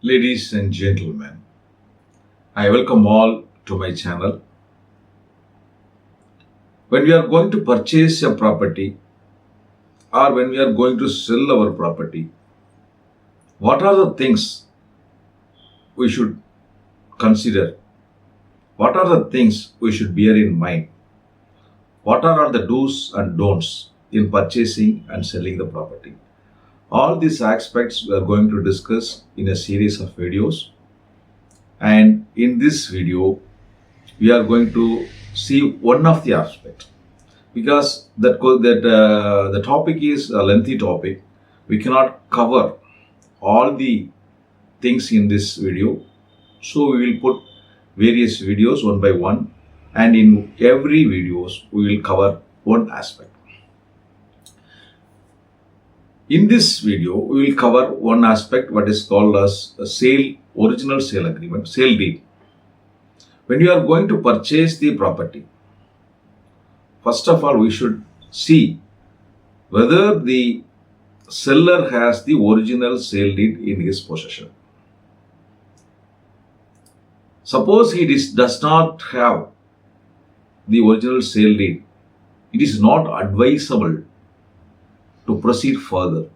Ladies and gentlemen, I welcome all to my channel. When we are going to purchase a property or when we are going to sell our property, what are the things we should consider? What are the things we should bear in mind? What are the do's and don'ts in purchasing and selling the property? All these aspects we are going to discuss in a series of videos. And in this video, we are going to see one of the aspects because the topic is a lengthy topic. We cannot cover all the things in this video, so we will put various videos one by one, and in every videos we will cover one aspect. In this video, we will cover one aspect what is called as a original sale agreement, sale deed. When you are going to purchase the property, first of all, we should see whether the seller has the original sale deed in his possession. Suppose he does not have the original sale deed, it is not advisable to proceed further.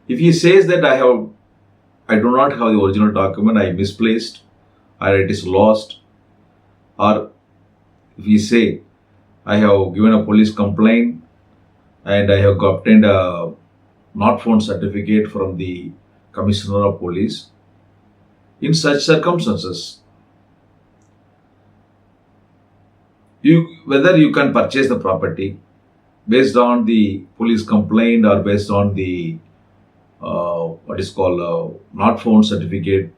If he says that I do not have the original document, I misplaced, or it is lost, or if he say I have given a police complaint and I have obtained a not found certificate from the commissioner of police, in such circumstances, whether you can purchase the property based on the police complaint or based on the what is called not found certificate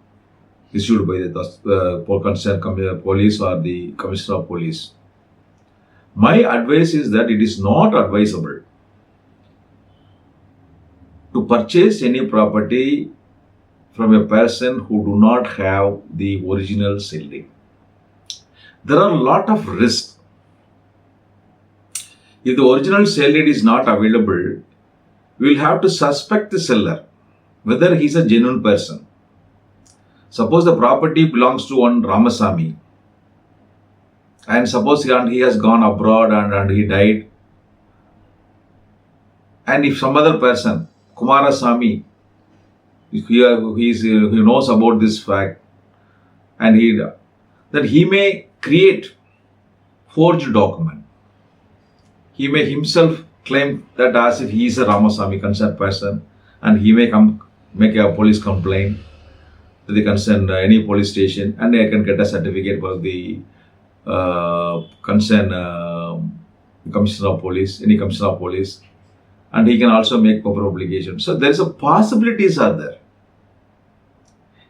issued by the concerned police or the commissioner of police. My advice is that it is not advisable to purchase any property from a person who do not have the original sale deed. There are a lot of risks. If the original sale deed is not available, we will have to suspect the seller, whether he is a genuine person. Suppose the property belongs to one Ramasamy, and suppose he has gone abroad and he died. And if some other person, Kumarasamy, he knows about this fact, and then he may create forged document. He may himself claim that as if he is a Ramasamy concerned person, and he may make a police complaint to the concerned any police station, and they can get a certificate for the concerned commissioner of police, any commissioner of police, and he can also make proper obligation. So there is a possibilities are there.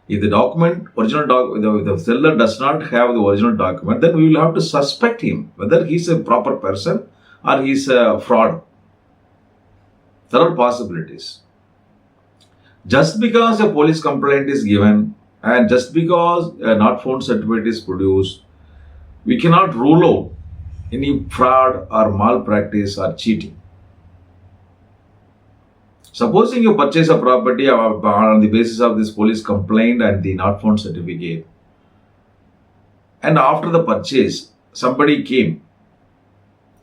If the if the seller does not have the original document, then we will have to suspect him whether he is a proper person or he is a fraud. There are possibilities. Just because a police complaint is given and just because a not found certificate is produced, we cannot rule out any fraud or malpractice or cheating. Supposing you purchase a property on the basis of this police complaint and the not found certificate, and after the purchase, somebody came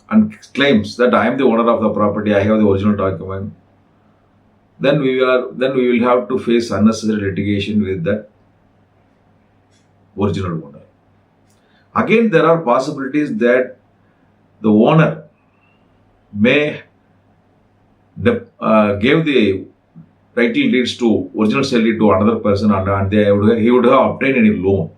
and claims that I am the owner of the property, I have the original document, then we will have to face unnecessary litigation with that original owner. Again, there are possibilities that the owner may gave the title deeds to original sale deed to another person, and he would have obtained any loan.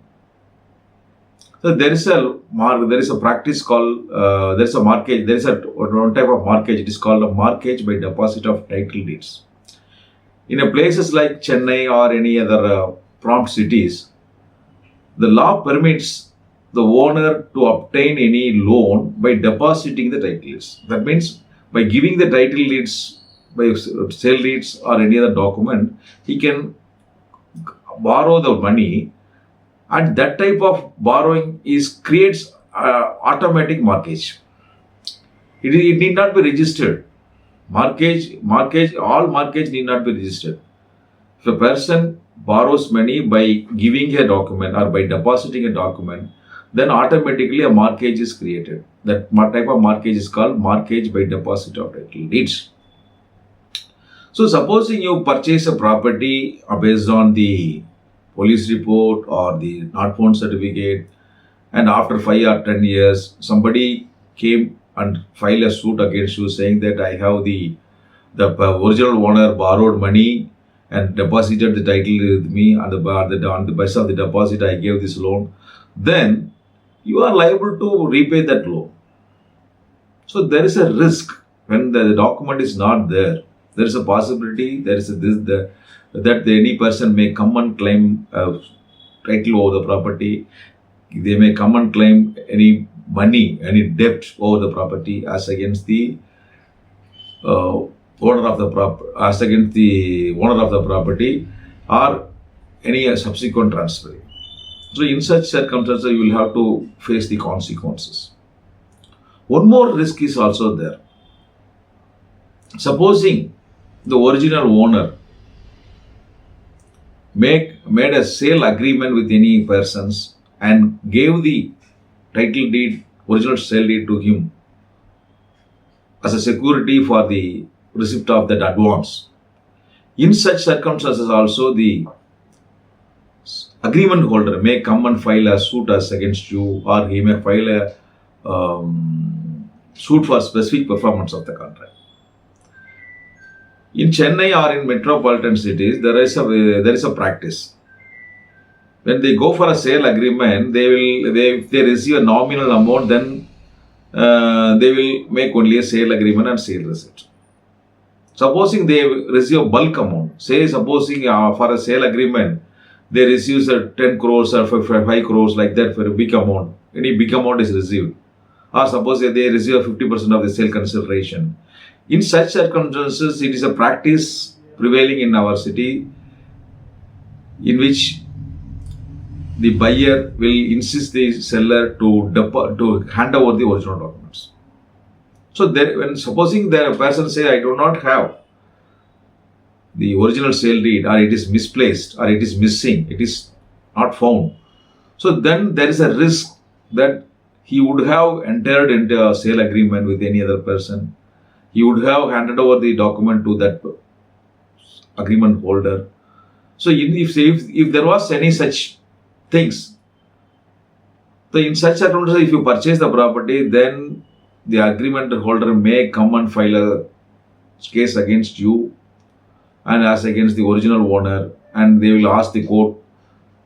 So there is a practice called there is a mortgage. There is one type of mortgage. It is called a mortgage by deposit of title deeds. In places like Chennai or any other prompt cities, the law permits the owner to obtain any loan by depositing the title deeds. That means by giving the title deeds, by sale deeds or any other document, he can borrow the money, and that type of borrowing creates automatic mortgage. It need not be registered. All mortgage need not be registered. If a person borrows money by giving a document or by depositing a document, then automatically a mortgage is created. That type of mortgage is called mortgage by deposit of title deeds. So supposing you purchase a property based on the police report or the not found certificate, and after 5 or 10 years somebody came and filed a suit against you saying that I have the original owner borrowed money and deposited the title with me on the basis of the deposit I gave this loan, then you are liable to repay that loan. So there is a risk when the document is not there. There is a possibility, there is that any person may come and claim title over the property. They may come and claim any money, any debt over the property as against the owner of the property, or any subsequent transfer. So in such circumstances, you will have to face the consequences. One more risk is also there. Supposing the original owner made a sale agreement with any persons and gave the title deed, original sale deed to him as a security for the receipt of that advance. In such circumstances also, the agreement holder may come and file a suit as against you, or he may file a suit for specific performance of the contract. In Chennai or in metropolitan cities, there is a practice. When they go for a sale agreement, if they receive a nominal amount, then they will make only a sale agreement and sale receipt. Supposing they receive a bulk amount, supposing for a sale agreement, they receive 10 crores or 5 crores, like that, for a big amount. Any big amount is received. Or suppose they receive 50% of the sale consideration. In such circumstances, it is a practice prevailing in our city in which the buyer will insist the seller to hand over the original documents. So when supposing that a person say, I do not have the original sale deed, or it is misplaced, or it is missing, it is not found, so then there is a risk that he would have entered into a sale agreement with any other person. He would have handed over the document to that agreement holder. So if there was any such things, so in such circumstances, if you purchase the property, then the agreement holder may come and file a case against you and as against the original owner, and they will ask the court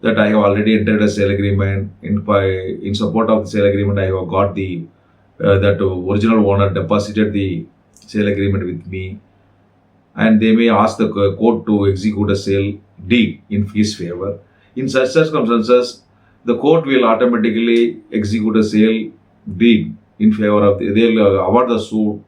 that I have already entered a sale agreement. In support of the sale agreement, I have got that original owner deposited the sale agreement with me, and they may ask the court to execute a sale deed in his favor. In such circumstances, the court will automatically execute a sale deed in favor of they will award the suit,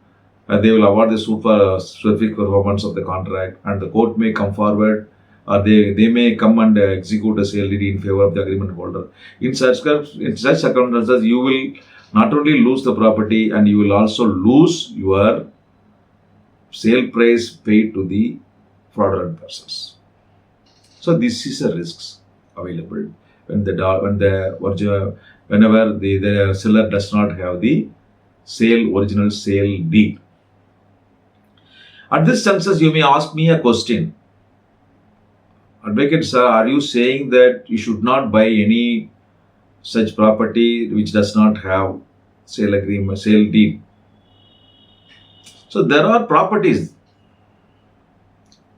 and they will award the suit for specific performance of the contract, and the court may come forward, or they may come and execute a sale deed in favor of the agreement holder. In such circumstances, you will not only lose the property, and you will also lose your sale price paid to the fraudulent persons. So this is a risks available whenever the seller does not have the original sale deed. At this juncture, you may ask me a question. Advocate sir, are you saying that you should not buy any such property which does not have sale agreement, sale deed? So there are properties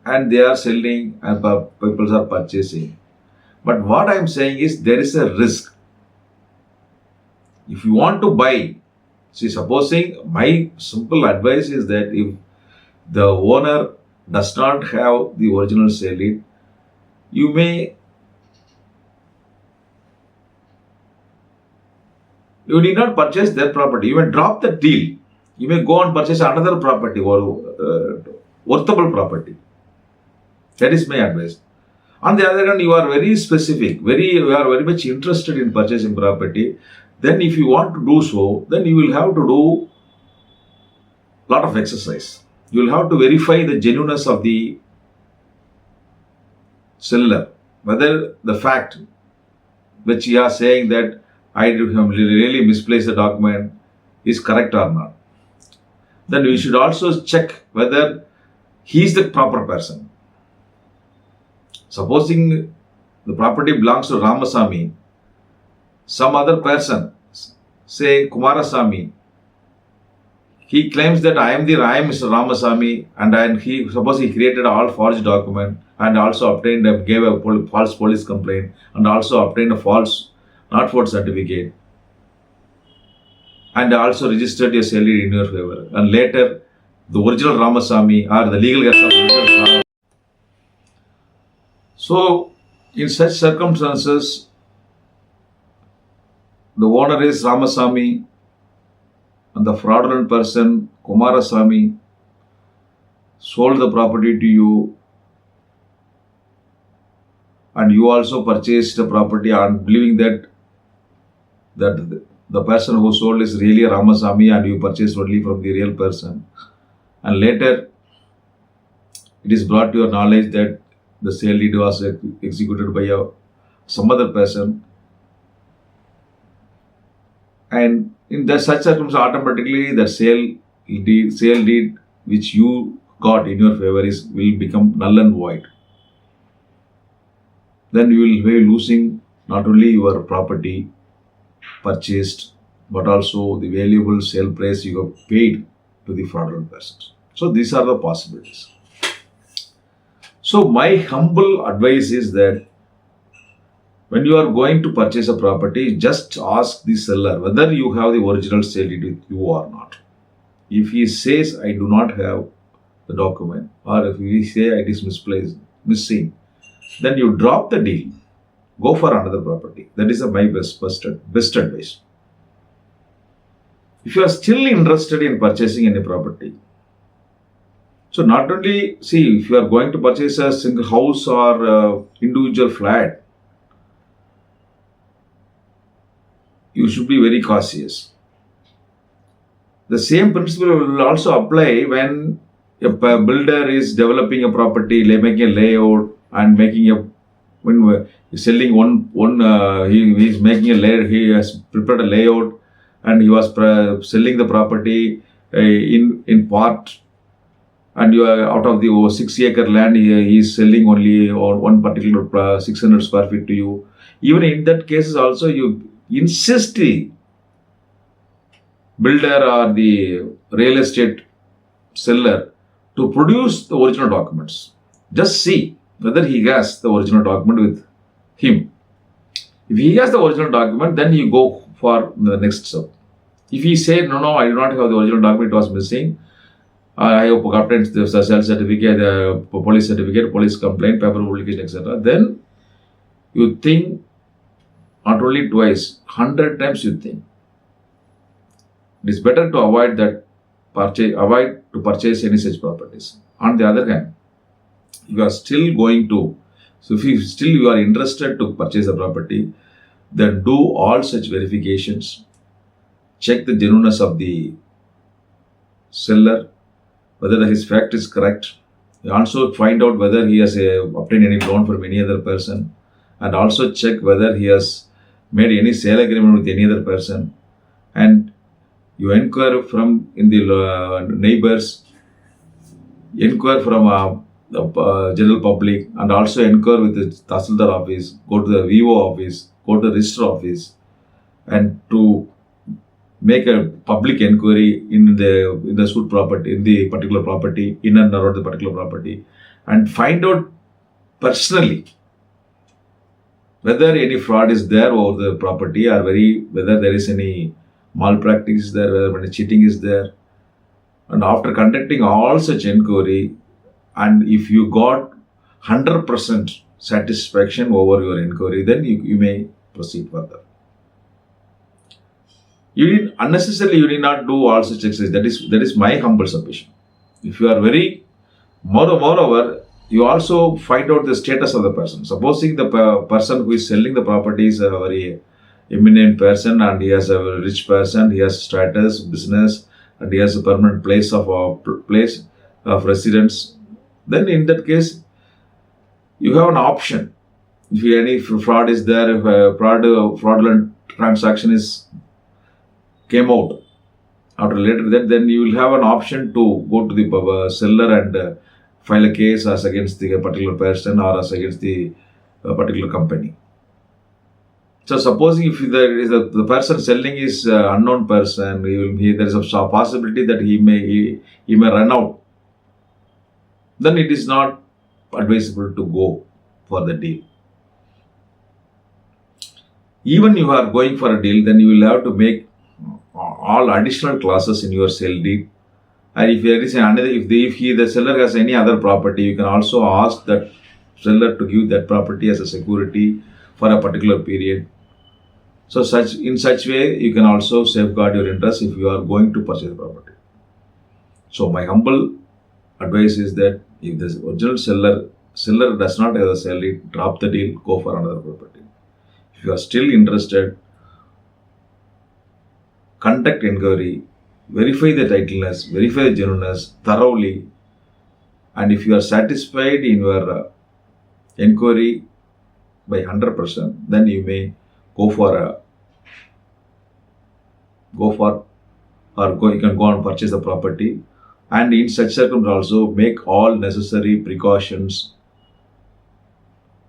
and they are selling and people are purchasing. But what I am saying is there is a risk. If you want to buy, supposing my simple advice is that if the owner does not have the original sale deed, you need not purchase that property. You may drop the deal. You may go and purchase another property or worthable property. That is my advice. On the other hand, you are very specific, you are very much interested in purchasing property. Then if you want to do so, then you will have to do a lot of exercise. You will have to verify the genuineness of the seller whether the fact which he is saying that I have really misplaced the document is correct or not. Then we should also check whether he is the proper person. Supposing the property belongs to Ramasamy, some other person, say Kumarasamy, he claims that I am Mr. Ramasamy, and he suppose he created all forged document and also gave a false police complaint and also obtained a false not for certificate and also registered a sale deed in your favor. And later, the original Ramasamy or the legal guest of the original. So, in such circumstances, the owner is Ramasamy and the fraudulent person, Kumarasamy, sold the property to you and you also purchased the property and believing that the person who sold is really a Ramasamy and you purchased only from the real person. And later, it is brought to your knowledge that the sale deed was executed by some other person. And in such circumstances, automatically the sale deed which you got in your favor will become null and void. Then you will be losing not only your property purchased, but also the valuable sale price you have paid to the fraudulent persons. So these are the possibilities. So my humble advice is that when you are going to purchase a property, just ask the seller whether you have the original sale deed with you or not. If he says, I do not have the document, or if he say it is misplaced, missing, then you drop the deal, go for another property. That is my best advice. If you are still interested in purchasing any property, so not only see if you are going to purchase a single house or individual flat, you should be very cautious. The same principle will also apply when a builder is developing a property, making a layout and when selling he is making a layout, he has prepared a layout and he was selling the property in part, and you are out of the 6-acre land, he is selling only one particular 600 square feet to you. Even in that cases also, you insist the builder or the real estate seller to produce the original documents. Just see whether he has the original document with him. If he has the original document, then you go for the next step. If he said, no, I do not have the original document, it was missing, I have obtained the sale certificate, the police certificate, police complaint, paper publication, etc., then you think not only twice, 100 times you think. It is better to avoid to purchase any such properties. On the other hand, you are still going to, so if you are interested to purchase a property, then do all such verifications, check the genuineness of the seller, whether his fact is correct. You also find out whether he has obtained any loan from any other person, and also check whether he has made any sale agreement with any other person, and you inquire from in the neighbors, inquire from the general public, and also inquire with the Tahsildar office, go to the VO office, go to the register office, and to make a public inquiry in the suit property, in the particular property, in and around the particular property, and find out personally whether any fraud is there over the property or whether there is any malpractice there, whether any cheating is there. And after conducting all such inquiry, and if you got 100% satisfaction over your inquiry, then you may proceed further. You need not do all such exercises. That is my humble submission. If you are moreover, you also find out the status of the person. Supposing the person who is selling the property is a very eminent person and he has a rich person, he has status, business, and he has a permanent place of residence, then in that case, You have an option. If any fraud is there, if a fraudulent transaction is came out after later, then you will have an option to go to the seller and file a case as against the particular person or as against the particular company. So supposing if the person selling is unknown person, there is a possibility that he may run out. Then it is not advisable to go for the deal. Even you are going for a deal, then you will have to make all additional clauses in your sale deed. And if there is another, the seller has any other property, you can also ask that seller to give that property as a security for a particular period. So in such way, you can also safeguard your interest if you are going to purchase property. So my humble advice is that if the original seller does not have a sell it, drop the deal, go for another property. If you are still interested, conduct inquiry, verify the titleness, verify the genuineness thoroughly, and if you are satisfied in your inquiry by 100%, then you may go for you can go and purchase the property. And in such circumstances, also make all necessary precautions,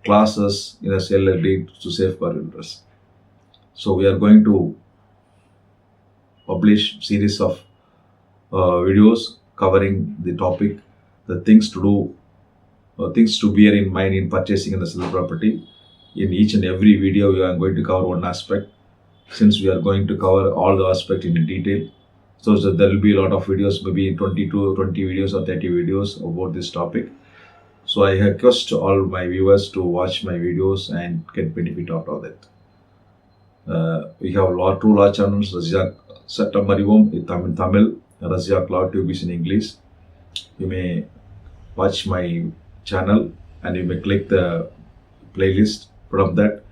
clauses in a sale deed to safeguard interest. So we are going to publish series of videos covering the topic, the things to do, things to bear in mind in purchasing and the selling property. In each and every video, we are going to cover one aspect. Since we are going to cover all the aspects in detail, so there will be a lot of videos, maybe 20 videos or 30 videos about this topic. So I request all my viewers to watch my videos and get benefit out of that. We have two law channels, Razak Sattam Arivom in Tamil, Razak Law Tube is in English. You may watch my channel and you may click the playlist. From that,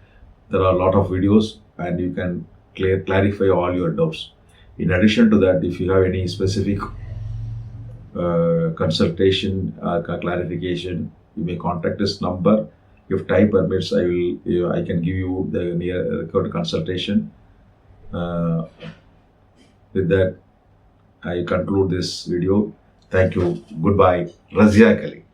there are a lot of videos and you can clarify all your doubts. In addition to that, if you have any specific consultation or clarification, you may contact this number. If time permits, I can give you the required consultation. With that, I conclude this video. Thank you. Goodbye. Razia Kali.